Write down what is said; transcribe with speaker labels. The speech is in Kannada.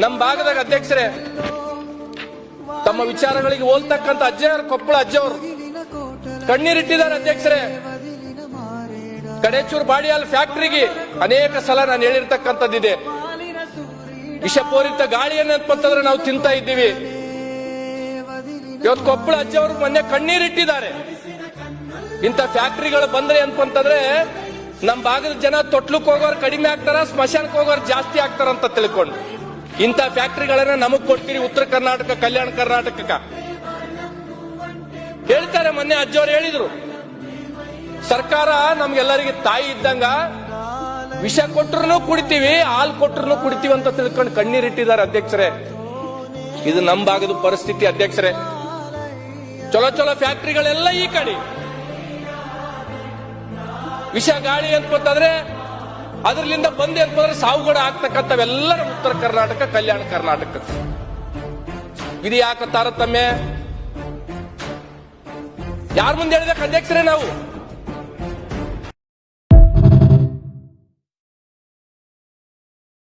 Speaker 1: ನಮ್ಮ ಭಾಗದಾಗ ಅಧ್ಯಕ್ಷರೇ ತಮ್ಮ ವಿಚಾರಗಳಿಗೆ ಹೋಲ್ತಕ್ಕಂಥ ಅಜ್ಜಯ್ಯವರು, ಕೊಪ್ಪಳ ಅಜ್ಜವರು ಕಣ್ಣೀರಿಟ್ಟಿದ್ದಾರೆ ಅಧ್ಯಕ್ಷರೇ. ಕಡೇಚೂರು ಬಾಡಿಯಾಲ್ ಫ್ಯಾಕ್ಟರಿಗೆ ಅನೇಕ ಸಲ ನಾನು ಹೇಳಿರ್ತಕ್ಕಂಥದ್ದಿದೆ. ವಿಷಪೂರಿತ ಗಾಳಿಯನ್ನು ಅಂತಂದ್ರೆ ನಾವು ತಿಂತಾ ಇದ್ದೀವಿ. ಇವತ್ತು ಕೊಪ್ಪಳ ಅಜ್ಜವರು ಮೊನ್ನೆ ಕಣ್ಣೀರಿಟ್ಟಿದ್ದಾರೆ. ಇಂಥ ಫ್ಯಾಕ್ಟರಿಗಳು ಬಂದ್ರೆ ಅಂತಂದ್ರೆ ನಮ್ಮ ಭಾಗದ ಜನ ತೊಟ್ಲಕ್ಕೆ ಹೋಗೋರು ಕಡಿಮೆ ಆಗ್ತಾರ, ಸ್ಮಶಾನಕ್ಕೆ ಹೋಗೋರು ಜಾಸ್ತಿ ಆಗ್ತಾರಂತ ತಿಳ್ಕೊಂಡು ಇಂಥ ಫ್ಯಾಕ್ಟರಿಗಳನ್ನ ನಮಗ್ ಕೊಡ್ತೀರಿ ಉತ್ತರ ಕರ್ನಾಟಕ, ಕಲ್ಯಾಣ ಕರ್ನಾಟಕಕ್ಕ ಹೇಳ್ತಾರೆ. ಮೊನ್ನೆ ಅಜ್ಜವ್ರು ಹೇಳಿದ್ರು, ಸರ್ಕಾರ ನಮ್ಗೆಲ್ಲರಿಗೆ ತಾಯಿ ಇದ್ದಂಗ, ವಿಷ ಕೊಟ್ಟರು ಕುಡಿತೀವಿ, ಹಾಲು ಕೊಟ್ಟರು ಕುಡಿತೀವಿ ಅಂತ ತಿಳ್ಕೊಂಡು ಕಣ್ಣೀರಿಟ್ಟಿದ್ದಾರೆ ಅಧ್ಯಕ್ಷರೇ. ಇದು ನಮ್ಮ ಭಾಗದ ಪರಿಸ್ಥಿತಿ ಅಧ್ಯಕ್ಷರೇ. ಚಲೋ ಚಲೋ ಫ್ಯಾಕ್ಟರಿಗಳೆಲ್ಲ ಈ ಕಡೆ, ವಿಷ ಗಾಳಿ ಅಂತಂದ್ರೆ ಅದರಿಂದ ಬಂದೆ ಅಂತಂದ್ರೆ ಸಾವುಗಡ ಆಗ್ತಕ್ಕಂಥವೆಲ್ಲ ನಮ್ಮ ಉತ್ತರ ಕರ್ನಾಟಕ, ಕಲ್ಯಾಣ ಕರ್ನಾಟಕ. ಇದು ಯಾಕೆ ತಾರತಮ್ಯ? ಯಾರ ಮುಂದೆ ಹೇಳಿದಕ್ಕೆ ಅಧ್ಯಕ್ಷರೇ ನಾವು